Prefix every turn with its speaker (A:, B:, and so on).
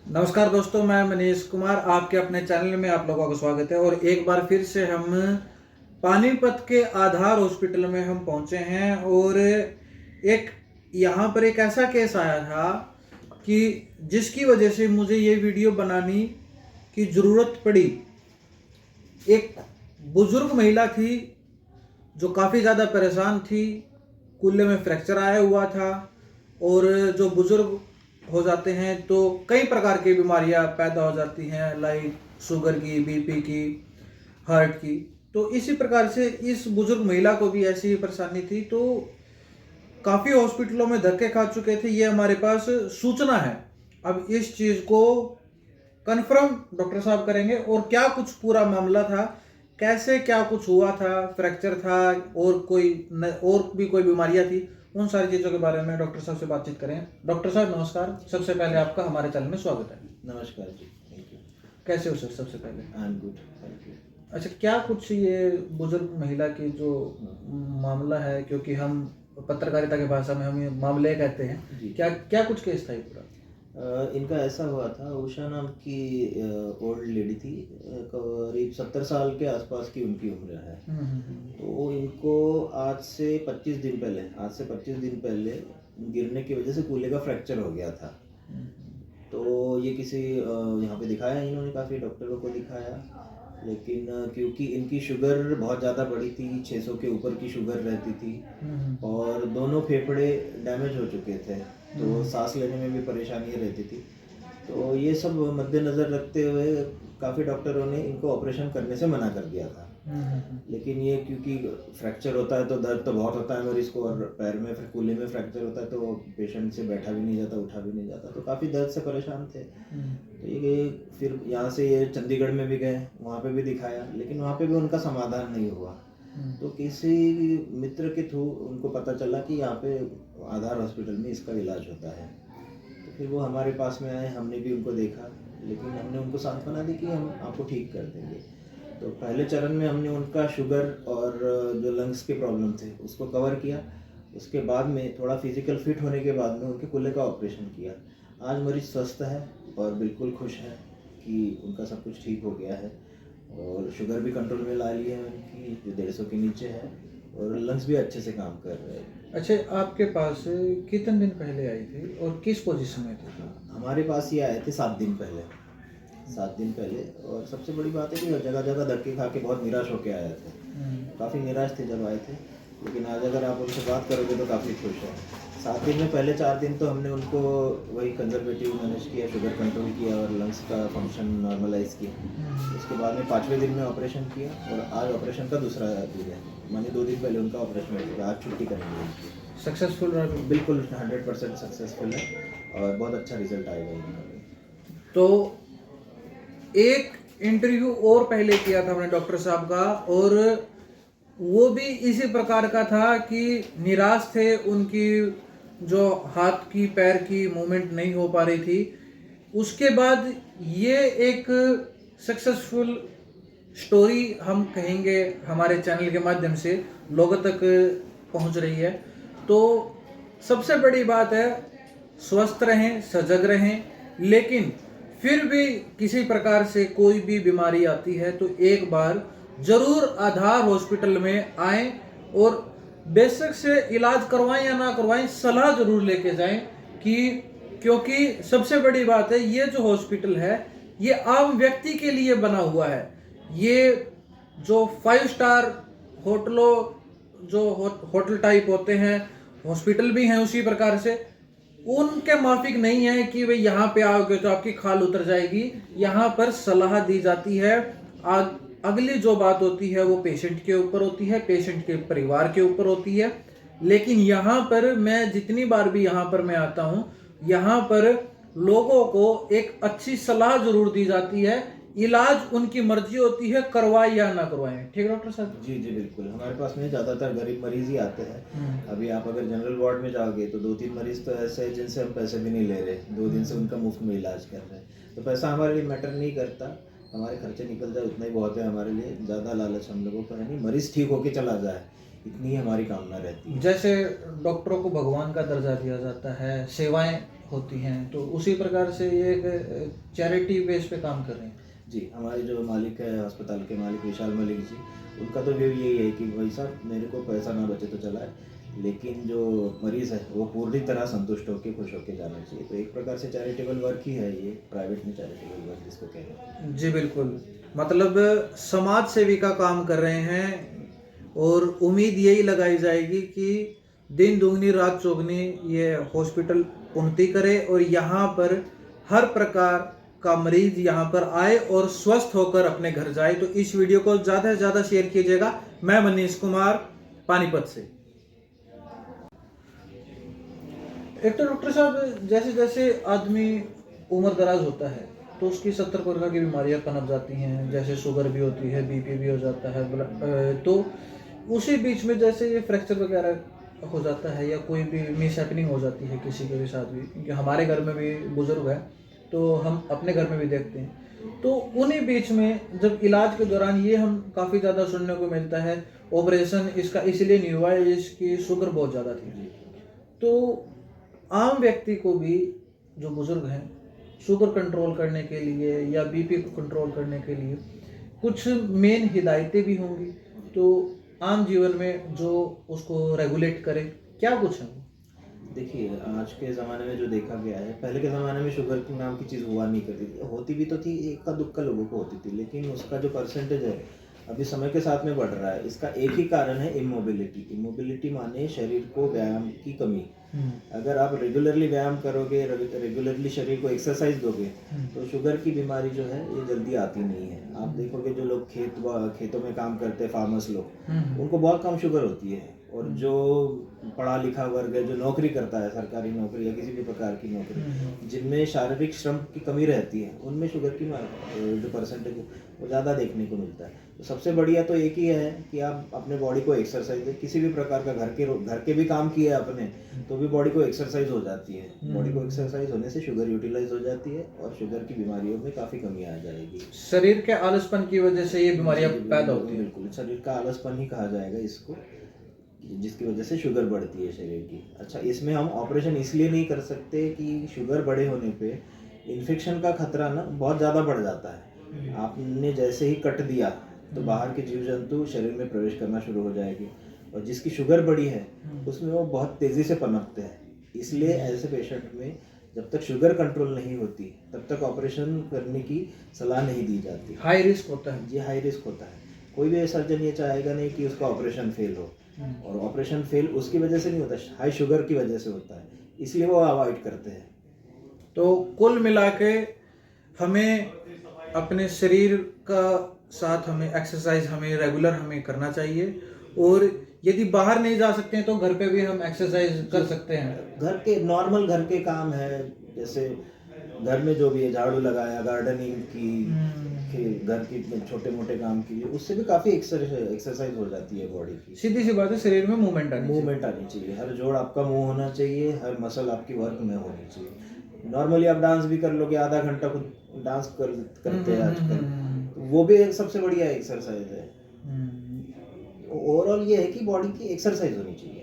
A: नमस्कार दोस्तों, मैं मनीष कुमार आपके अपने चैनल में आप लोगों का स्वागत है। और एक बार फिर से हम पानीपत के आधार हॉस्पिटल में हम पहुंचे हैं। और एक यहाँ पर एक ऐसा केस आया था कि जिसकी वजह से मुझे ये वीडियो बनाने की ज़रूरत पड़ी। एक बुजुर्ग महिला थी जो काफ़ी ज़्यादा परेशान थी, कूल्हे में फ्रैक्चर आया हुआ था। और जो बुजुर्ग हो जाते हैं तो कई प्रकार की बीमारियां पैदा हो जाती हैं, लाइक शुगर की, बीपी की, हार्ट की। तो इसी प्रकार से इस बुजुर्ग महिला को भी ऐसी ही परेशानी थी। तो काफ़ी हॉस्पिटलों में धक्के खा चुके थे, ये हमारे पास सूचना है। अब इस चीज़ को कन्फर्म डॉक्टर साहब करेंगे और क्या कुछ पूरा मामला था, कैसे क्या कुछ हुआ था, फ्रैक्चर था और और भी कोई बीमारियां थी, उन सारी चीज़ों के बारे में डॉक्टर साहब से बातचीत करें। डॉक्टर साहब नमस्कार, सबसे पहले आपका हमारे चैनल में स्वागत है।
B: नमस्कार जी, थैंक यू।
A: कैसे हो सर? सबसे पहले
B: I am good, thank you.
A: अच्छा, क्या कुछ ये बुजुर्ग महिला की जो मामला है, क्योंकि हम पत्रकारिता की भाषा में हम ये मामले कहते हैं,
B: जी।
A: क्या क्या कुछ केस था ये पूरा?
B: इनका ऐसा हुआ था, उषा नाम की ओल्ड लेडी थी, करीब 70 साल के आसपास की उनकी उम्र है। तो इनको आज से 25 दिन पहले गिरने की वजह से कूल्हे का फ्रैक्चर हो गया था। तो ये किसी यहाँ पे दिखाया इन्होंने, काफ़ी डॉक्टरों को दिखाया, लेकिन क्योंकि इनकी शुगर बहुत ज़्यादा बढ़ी थी, 600 के ऊपर की शुगर रहती थी और दोनों फेफड़े डैमेज हो चुके थे, तो सांस लेने में भी परेशानियाँ रहती थी। तो ये सब मद्देनज़र रखते हुए काफ़ी डॉक्टरों ने इनको ऑपरेशन करने से मना कर दिया था। लेकिन ये क्योंकि फ्रैक्चर होता है तो दर्द तो बहुत होता है मरीज़ को, और पैर में फिर कूल्हे में फ्रैक्चर होता है तो पेशेंट से बैठा भी नहीं जाता, उठा भी नहीं जाता, तो काफ़ी दर्द से परेशान थे। तो ये फिर यहाँ से ये चंडीगढ़ में भी गए, वहाँ पे भी दिखाया, लेकिन वहाँ पे भी उनका समाधान नहीं हुआ। तो किसी मित्र के थ्रू उनको पता चला कि यहाँ पे आधार हॉस्पिटल में इसका इलाज होता है। तो फिर वो हमारे पास में आए, हमने भी उनको देखा, लेकिन हमने उनको सांत्वना दी कि हम आपको ठीक कर देंगे। तो पहले चरण में हमने उनका शुगर और जो लंग्स के प्रॉब्लम थे उसको कवर किया। उसके बाद में थोड़ा फिजिकल फिट होने के बाद में उनके कूल्हे का ऑपरेशन किया। आज मरीज स्वस्थ है और बिल्कुल खुश है कि उनका सब कुछ ठीक हो गया है, और शुगर भी कंट्रोल में ला ली है उनकी, जो 150 के नीचे है, और लंग्स भी अच्छे से काम कर रहे हैं।
A: अच्छा, आपके पास कितने दिन पहले आई थी और किस पोजीशन में थी?
B: हमारे पास ये आए थे 7 दिन पहले, और सबसे बड़ी बात है कि जगह जगह धक्के खा के बहुत निराश होके आए थे। काफ़ी निराश थे जब आए थे, लेकिन आज अगर आप उनसे बात करोगे तो काफ़ी खुश है। 7 दिन में पहले 4 दिन तो हमने उनको वही कंजर्वेटिव मैनेज किया, शुगर कंट्रोल किया और लंग्स का फंक्शन नॉर्मलाइज किया। उसके बाद में 5वें दिन में ऑपरेशन किया, और आज ऑपरेशन का दूसरा दिन है, माने 2 दिन पहले उनका ऑपरेशन हो गया। आज छुट्टी करेंगे उनकी।
A: सक्सेसफुल रहा?
B: बिल्कुल 100% सक्सेसफुल है और बहुत अच्छा रिजल्ट आएगा इनका।
A: तो एक इंटरव्यू और पहले किया था हमने डॉक्टर साहब का, और वो भी इसी प्रकार का था कि निराश थे, उनकी जो हाथ की पैर की मूवमेंट नहीं हो पा रही थी। उसके बाद ये एक सक्सेसफुल स्टोरी हम कहेंगे हमारे चैनल के माध्यम से लोगों तक पहुंच रही है। तो सबसे बड़ी बात है, स्वस्थ रहें, सजग रहें, लेकिन फिर भी किसी प्रकार से कोई भी बीमारी आती है तो एक बार जरूर आधार हॉस्पिटल में आएं और बेशक से इलाज करवाएं या ना करवाएं, सलाह जरूर लेके जाएं। क्योंकि सबसे बड़ी बात है, ये जो हॉस्पिटल है ये आम व्यक्ति के लिए बना हुआ है। ये जो 5 स्टार होटलों, जो होटल टाइप होते हैं, हॉस्पिटल भी हैं उसी प्रकार से, उनके माफिक नहीं है कि भाई यहाँ पे आओगे तो आपकी खाल उतर जाएगी। यहाँ पर सलाह दी जाती है। अगली जो बात होती है वो पेशेंट के ऊपर होती है, पेशेंट के परिवार के ऊपर होती है। लेकिन यहाँ पर मैं जितनी बार भी यहाँ पर मैं आता हूँ, यहाँ पर लोगों को एक अच्छी सलाह जरूर दी जाती है। इलाज उनकी मर्जी होती है, करवाएं या ना करवाएं। ठीक डॉक्टर साहब?
B: जी जी बिल्कुल। हमारे पास में ज़्यादातर गरीब मरीज ही आते हैं। अभी आप अगर जनरल वार्ड में जाओगे तो 2-3 मरीज तो ऐसे हैं जिनसे हम पैसे भी नहीं ले रहे, 2 दिन से उनका मुफ्त में इलाज कर रहे हैं। तो पैसा हमारे लिए मैटर नहीं करता, हमारे खर्चे निकल जाए उतना ही बहुत है हमारे लिए। ज़्यादा लालच हम लोगों को है नहीं, मरीज ठीक होके चला जाए, इतनी ही हमारी कामना रहती है।
A: जैसे डॉक्टरों को भगवान का दर्जा दिया जाता है, सेवाएं होती हैं, तो उसी प्रकार से ये एक चैरिटी बेस पे काम कर रहे हैं।
B: जी, हमारे जो मालिक है अस्पताल के मालिक विशाल मलिक जी, उनका तो व्यू यही है कि भाई साहब मेरे को पैसा ना बचे तो चला है, लेकिन जो मरीज़ है वो पूरी तरह संतुष्ट होकर खुश होकर जाना चाहिए। तो एक प्रकार से चैरिटेबल वर्क ही है ये, प्राइवेट में चैरिटेबल वर्क जिसको कहते हैं।
A: जी बिल्कुल, मतलब समाज सेवी का काम कर रहे हैं और उम्मीद यही लगाई जाएगी कि दिन दुगनी रात चौगनी ये हॉस्पिटल उन्नति करे और यहाँ पर हर प्रकार का मरीज यहाँ पर आए और स्वस्थ होकर अपने घर जाए। तो इस वीडियो को ज़्यादा से ज़्यादा शेयर कीजिएगा। मैं मनीष कुमार, पानीपत से। एक तो डॉक्टर साहब, जैसे जैसे आदमी उम्र दराज होता है तो उसकी 70 प्रकार की बीमारियां पनप जाती हैं, जैसे शुगर भी होती है, बीपी भी हो जाता है, तो उसी बीच में जैसे ये फ्रैक्चर वगैरह हो जाता है या कोई भी मिस हैपनिंग हो जाती है किसी के भी साथ भी, क्योंकि हमारे घर में भी बुजुर्ग है तो हम अपने घर में भी देखते हैं। तो उन्हीं बीच में जब इलाज के दौरान ये हम काफ़ी ज़्यादा सुनने को मिलता है, ऑपरेशन इसका इसलिए नहीं हुआ है, इसकी शुगर बहुत ज़्यादा थी। तो आम व्यक्ति को भी, जो बुजुर्ग हैं, शुगर कंट्रोल करने के लिए या बीपी को कंट्रोल करने के लिए कुछ मेन हिदायतें भी होंगी, तो आम जीवन में जो उसको रेगुलेट करे, क्या कुछ है?
B: देखिए, आज के ज़माने में जो देखा गया है, पहले के ज़माने में शुगर की नाम की चीज़ हुआ नहीं करती थी, होती भी तो थी, इक्का दुक्का लोगों को होती थी, लेकिन उसका जो परसेंटेज है अभी समय के साथ में बढ़ रहा है। इसका एक ही कारण है, इमोबिलिटी। इमोबिलिटी माने शरीर को व्यायाम की कमी। अगर आप रेगुलरली व्यायाम करोगे, रेगुलरली शरीर को एक्सरसाइज दोगे, तो शुगर की बीमारी जो है ये जल्दी आती नहीं है। आप देखोगे जो लोग खेतों में काम करते हैं, फार्मर्स लोग, उनको बहुत कम शुगर होती है। और जो पढ़ा लिखा वर्ग है, जो नौकरी करता है, सरकारी नौकरी या किसी भी प्रकार की नौकरी, जिनमें शारीरिक श्रम की कमी रहती है, उनमें शुगर की जो परसेंटेज वो ज़्यादा देखने को मिलता है। तो सबसे बढ़िया तो एक ही है कि आप अपने बॉडी को एक्सरसाइज दें। किसी भी प्रकार का घर के भी काम किए आपने तो भी बॉडी को एक्सरसाइज हो जाती है। बॉडी को एक्सरसाइज होने से शुगर यूटिलाइज हो जाती है और शुगर की बीमारियों में काफ़ी कमी आ जाएगी।
A: शरीर के आलसपन की वजह से ये बीमारियां पैदा होती हैं।
B: बिल्कुल, शरीर का आलसपन ही कहा जाएगा इसको, जिसकी वजह से शुगर बढ़ती है शरीर की। अच्छा, इसमें हम ऑपरेशन इसलिए नहीं कर सकते कि शुगर बढ़े होने पे इन्फेक्शन का खतरा ना बहुत ज़्यादा बढ़ जाता है। आपने जैसे ही कट दिया तो बाहर के जीव जंतु शरीर में प्रवेश करना शुरू हो जाएगी, और जिसकी शुगर बढ़ी है उसमें वो बहुत तेज़ी से पनपते हैं। इसलिए ऐसे पेशेंट में जब तक शुगर कंट्रोल नहीं होती तब तक ऑपरेशन करने की सलाह नहीं दी जाती।
A: हाई रिस्क होता है
B: जी, हाई रिस्क होता है। कोई भी सर्जन ये चाहेगा नहीं कि उसका ऑपरेशन फेल हो, और ऑपरेशन फेल उसकी वजह से नहीं होता, हाई शुगर की वजह से होता है, इसलिए वो अवॉइड करते हैं।
A: तो कुल मिला के हमें अपने शरीर का साथ हमें एक्सरसाइज हमें रेगुलर हमें करना चाहिए, और यदि बाहर नहीं जा सकते हैं तो घर पे भी हम एक्सरसाइज कर सकते हैं।
B: घर के नॉर्मल घर के काम है, जैसे घर में जो भी है, झाड़ू लगाया, गार्डनिंग की, घर की छोटे मोटे काम की, उससे भी काफ़ी एक्सरसाइज हो जाती है बॉडी की।
A: सीधी सी बात है, शरीर में मूवमेंट
B: आनी चाहिए। हर जोड़ आपका मूव होना चाहिए, हर मसल आपकी वर्क में होनी चाहिए। नॉर्मली आप डांस भी कर लोगे, आधा घंटा खुद डांस करते हैं आजकल, वो भी एक सबसे बढ़िया एक्सरसाइज है। ओवरऑल ये है कि बॉडी की एक्सरसाइज होनी चाहिए।